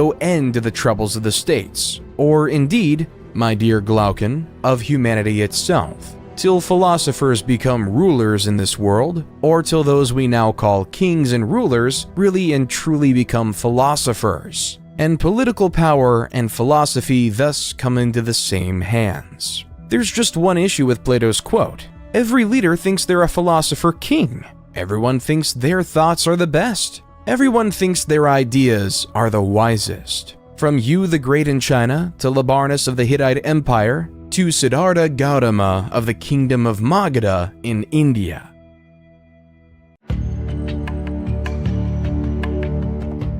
no end to the troubles of the states, or indeed, my dear Glaucon, of humanity itself, till philosophers become rulers in this world, or till those we now call kings and rulers really and truly become philosophers, and political power and philosophy thus come into the same hands. There's just one issue with Plato's quote. Every leader thinks they're a philosopher king. Everyone thinks their thoughts are the best. Everyone thinks their ideas are the wisest. From Yu the Great in China, to Labarnus of the Hittite Empire, to Siddhartha Gautama of the Kingdom of Magadha in India.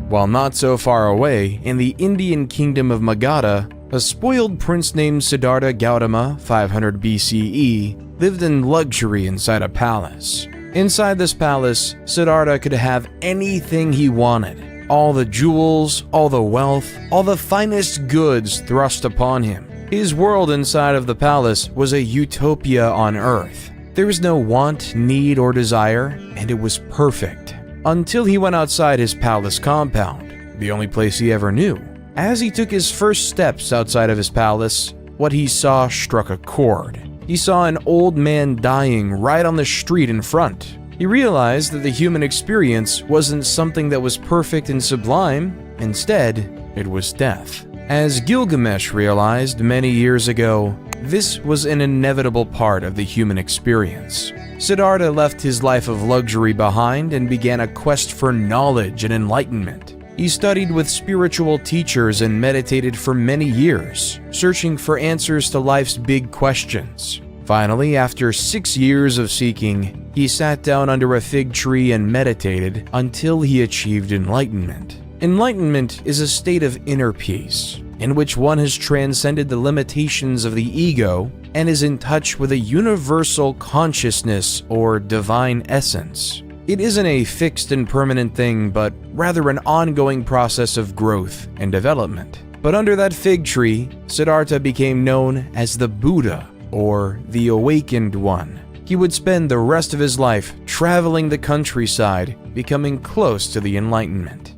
While not so far away, in the Indian Kingdom of Magadha, a spoiled prince named Siddhartha Gautama, 500 BCE, lived in luxury inside a palace. Inside this palace, Siddhartha could have anything he wanted. All the jewels, all the wealth, all the finest goods thrust upon him. His world inside of the palace was a utopia on earth. There was no want, need, or desire, and it was perfect. Until he went outside his palace compound, the only place he ever knew. As he took his first steps outside of his palace, what he saw struck a chord. He saw an old man dying right on the street in front. He realized that the human experience wasn't something that was perfect and sublime. Instead, it was death. As Gilgamesh realized many years ago, this was an inevitable part of the human experience. Siddhartha left his life of luxury behind and began a quest for knowledge and enlightenment. He studied with spiritual teachers and meditated for many years, searching for answers to life's big questions. Finally, after 6 years of seeking, he sat down under a fig tree and meditated until he achieved enlightenment. Enlightenment is a state of inner peace, in which one has transcended the limitations of the ego and is in touch with a universal consciousness or divine essence. It isn't a fixed and permanent thing, but rather an ongoing process of growth and development. But under that fig tree, Siddhartha became known as the Buddha, or the Awakened One. He would spend the rest of his life traveling the countryside, becoming close to the Enlightenment.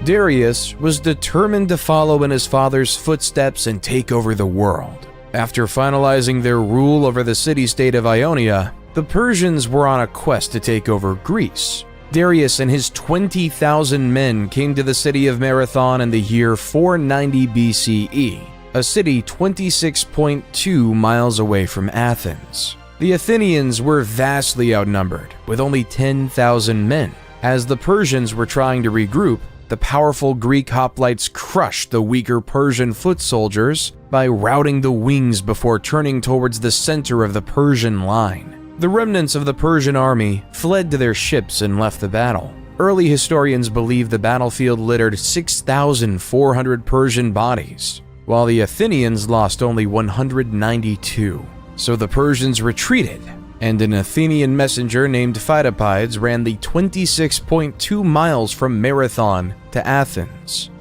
Darius was determined to follow in his father's footsteps and take over the world. After finalizing their rule over the city-state of Ionia, the Persians were on a quest to take over Greece. Darius and his 20,000 men came to the city of Marathon in the year 490 BCE, a city 26.2 miles away from Athens. The Athenians were vastly outnumbered, with only 10,000 men. As the Persians were trying to regroup, the powerful Greek hoplites crushed the weaker Persian foot soldiers by routing the wings before turning towards the center of the Persian line. The remnants of the Persian army fled to their ships and left the battle. Early historians believe the battlefield littered 6,400 Persian bodies, while the Athenians lost only 192. So the Persians retreated, and an Athenian messenger named Pheidippides ran the 26.2 miles from Marathon to Athens,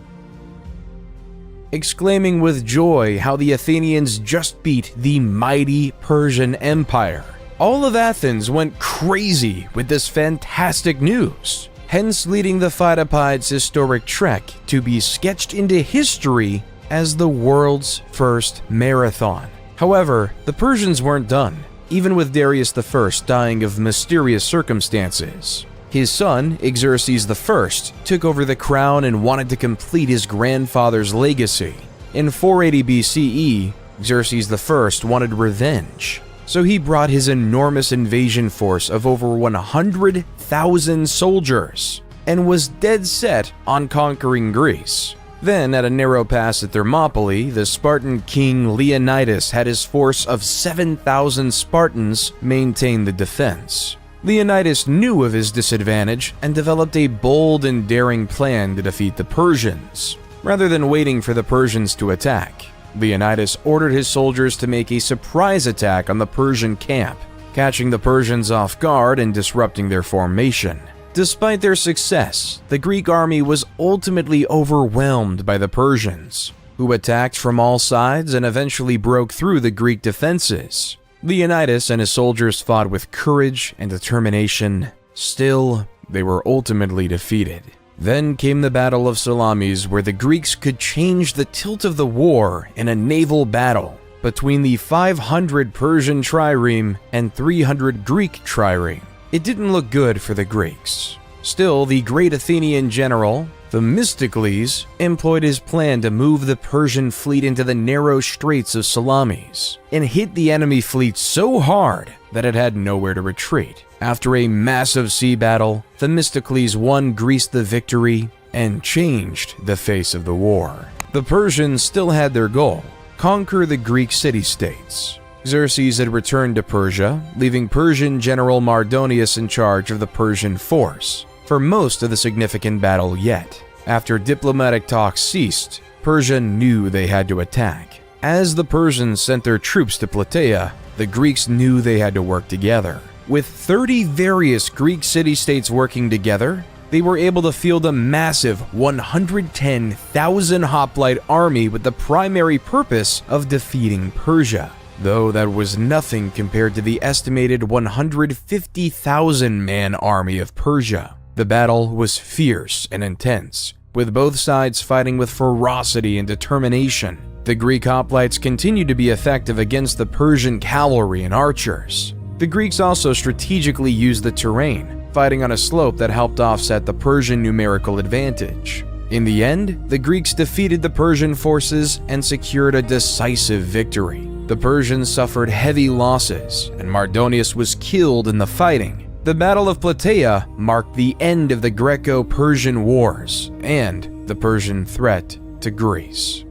exclaiming with joy how the Athenians just beat the mighty Persian Empire. All of Athens went crazy with this fantastic news, hence leading the Pheidippides' historic trek to be sketched into history as the world's first marathon. However, the Persians weren't done, even with Darius I dying of mysterious circumstances. His son, Xerxes I, took over the crown and wanted to complete his grandfather's legacy. In 480 BCE, Xerxes I wanted revenge, so he brought his enormous invasion force of over 100,000 soldiers and was dead set on conquering Greece. Then, at a narrow pass at Thermopylae, the Spartan king Leonidas had his force of 7,000 Spartans maintain the defense. Leonidas knew of his disadvantage and developed a bold and daring plan to defeat the Persians. Rather than waiting for the Persians to attack, Leonidas ordered his soldiers to make a surprise attack on the Persian camp, catching the Persians off guard and disrupting their formation. Despite their success, the Greek army was ultimately overwhelmed by the Persians, who attacked from all sides and eventually broke through the Greek defenses. Leonidas and his soldiers fought with courage and determination. Still, they were ultimately defeated. Then came the Battle of Salamis, where the Greeks could change the tilt of the war in a naval battle between the 500 Persian trireme and 300 Greek trireme. It didn't look good for the Greeks. Still, the great Athenian general, Themistocles, employed his plan to move the Persian fleet into the narrow straits of Salamis and hit the enemy fleet so hard that it had nowhere to retreat. After a massive sea battle, Themistocles won Greece the victory and changed the face of the war. The Persians still had their goal: conquer the Greek city-states. Xerxes had returned to Persia, leaving Persian general Mardonius in charge of the Persian force for most of the significant battle yet. After diplomatic talks ceased, Persia knew they had to attack. As the Persians sent their troops to Plataea, the Greeks knew they had to work together. With 30 various Greek city-states working together, they were able to field a massive 110,000 hoplite army with the primary purpose of defeating Persia, though that was nothing compared to the estimated 150,000-man army of Persia. The battle was fierce and intense, with both sides fighting with ferocity and determination. The Greek hoplites continued to be effective against the Persian cavalry and archers. The Greeks also strategically used the terrain, fighting on a slope that helped offset the Persian numerical advantage. In the end, the Greeks defeated the Persian forces and secured a decisive victory. The Persians suffered heavy losses, and Mardonius was killed in the fighting. The Battle of Plataea marked the end of the Greco-Persian Wars and the Persian threat to Greece.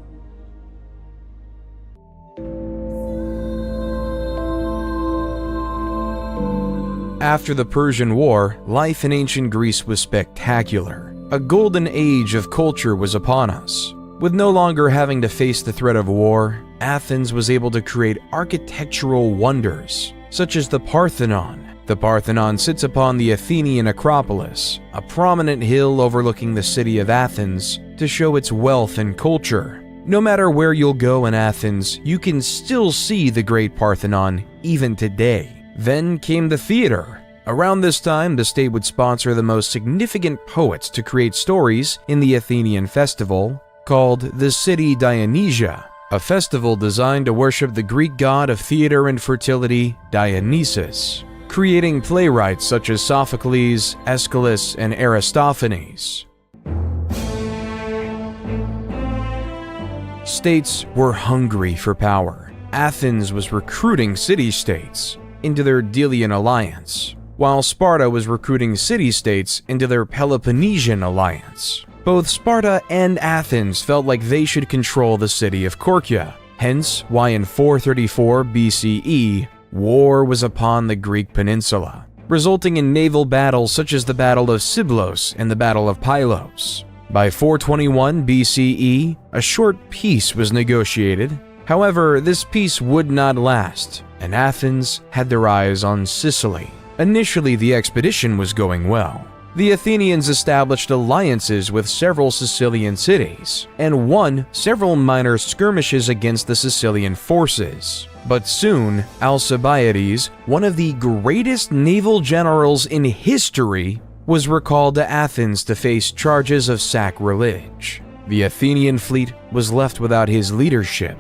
After the Persian War, life in ancient Greece was spectacular. A golden age of culture was upon us. With no longer having to face the threat of war, Athens was able to create architectural wonders, such as the Parthenon. The Parthenon sits upon the Athenian Acropolis, a prominent hill overlooking the city of Athens, to show its wealth and culture. No matter where you'll go in Athens, you can still see the Great Parthenon even today. Then came the theater. Around this time, the state would sponsor the most significant poets to create stories in the Athenian festival, called the City Dionysia, a festival designed to worship the Greek god of theater and fertility, Dionysus, creating playwrights such as Sophocles, Aeschylus, and Aristophanes. States were hungry for power. Athens was recruiting city-states into their Delian alliance, while Sparta was recruiting city-states into their Peloponnesian alliance. Both Sparta and Athens felt like they should control the city of Korkia, hence why in 434 BCE, war was upon the Greek peninsula, resulting in naval battles such as the Battle of Siblos and the Battle of Pylos. By 421 BCE, a short peace was negotiated. However, this peace would not last, and Athens had their eyes on Sicily. Initially, the expedition was going well. The Athenians established alliances with several Sicilian cities, and won several minor skirmishes against the Sicilian forces. But soon, Alcibiades, one of the greatest naval generals in history, was recalled to Athens to face charges of sacrilege. The Athenian fleet was left without his leadership.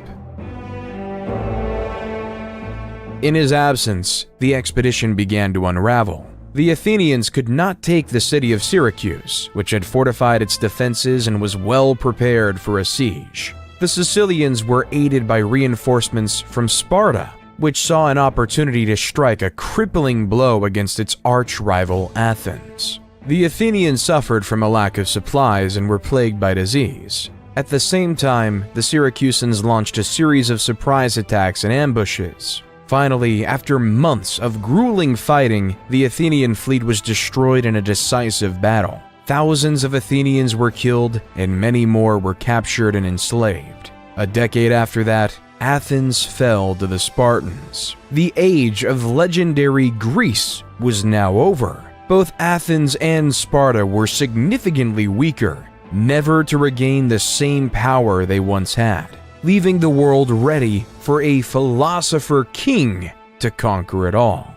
In his absence, the expedition began to unravel. The Athenians could not take the city of Syracuse, which had fortified its defenses and was well prepared for a siege. The Sicilians were aided by reinforcements from Sparta, which saw an opportunity to strike a crippling blow against its arch-rival Athens. The Athenians suffered from a lack of supplies and were plagued by disease. At the same time, the Syracusans launched a series of surprise attacks and ambushes. Finally, after months of grueling fighting, the Athenian fleet was destroyed in a decisive battle. Thousands of Athenians were killed, and many more were captured and enslaved. A decade after that, Athens fell to the Spartans. The age of legendary Greece was now over. Both Athens and Sparta were significantly weaker, never to regain the same power they once had, leaving the world ready for a philosopher king to conquer it all.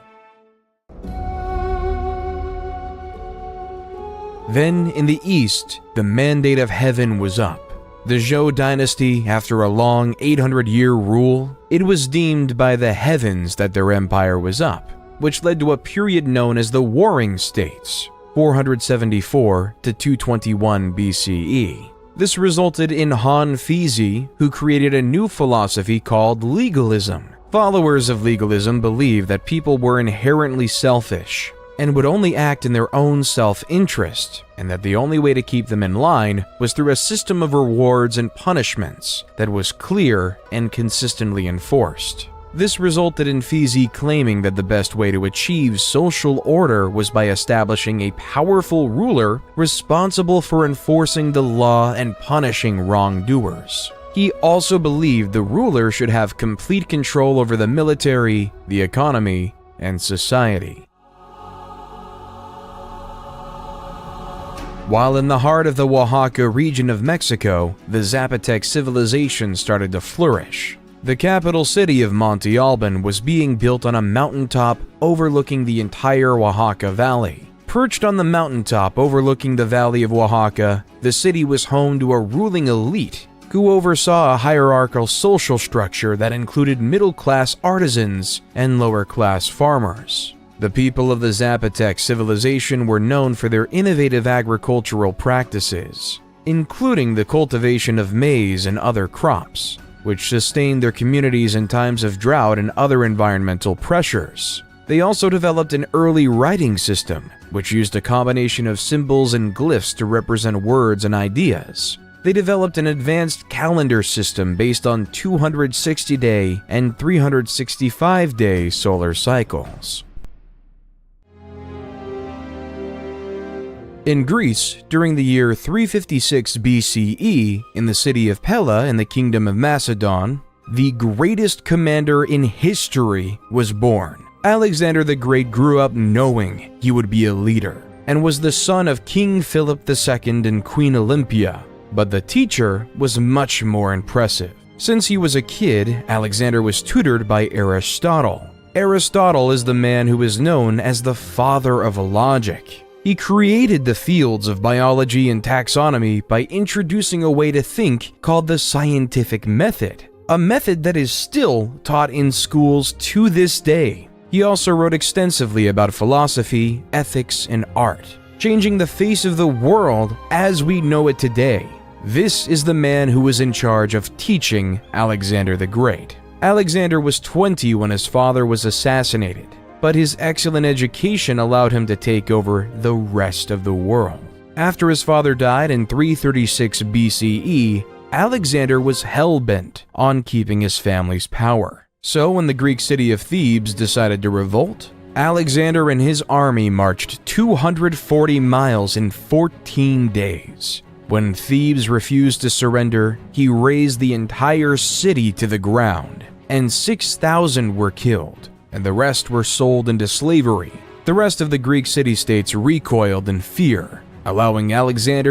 Then, in the east, the mandate of heaven was up. The Zhou dynasty, after a long 800-year rule, it was deemed by the heavens that their empire was up, which led to a period known as the Warring States, 474 to 221 BCE. This resulted in Han Fizi, who created a new philosophy called legalism. Followers of legalism believed that people were inherently selfish and would only act in their own self-interest, and that the only way to keep them in line was through a system of rewards and punishments that was clear and consistently enforced. This resulted in Fizi claiming that the best way to achieve social order was by establishing a powerful ruler responsible for enforcing the law and punishing wrongdoers. He also believed the ruler should have complete control over the military, the economy, and society. While in the heart of the Oaxaca region of Mexico, the Zapotec civilization started to flourish. The capital city of Monte Alban was being built on a mountaintop overlooking the entire Oaxaca Valley. Perched on the mountaintop overlooking the Valley of Oaxaca, the city was home to a ruling elite who oversaw a hierarchical social structure that included middle-class artisans and lower-class farmers. The people of the Zapotec civilization were known for their innovative agricultural practices, including the cultivation of maize and other crops, which sustained their communities in times of drought and other environmental pressures. They also developed an early writing system, which used a combination of symbols and glyphs to represent words and ideas. They developed an advanced calendar system based on 260-day and 365-day solar cycles. In Greece, during the year 356 BCE, in the city of Pella in the Kingdom of Macedon, the greatest commander in history was born. Alexander the Great grew up knowing he would be a leader, and was the son of King Philip II and Queen Olympia. But the teacher was much more impressive. Since he was a kid, Alexander was tutored by Aristotle. Aristotle is the man who is known as the father of logic. He created the fields of biology and taxonomy by introducing a way to think called the scientific method, a method that is still taught in schools to this day. He also wrote extensively about philosophy, ethics, and art, changing the face of the world as we know it today. This is the man who was in charge of teaching Alexander the Great. Alexander was 20 when his father was assassinated, but his excellent education allowed him to take over the rest of the world. After his father died in 336 BCE, Alexander was hell-bent on keeping his family's power. So when the Greek city of Thebes decided to revolt, Alexander and his army marched 240 miles in 14 days. When Thebes refused to surrender, he razed the entire city to the ground, and 6,000 were killed, and the rest were sold into slavery. The rest of the Greek city-states recoiled in fear, allowing Alexander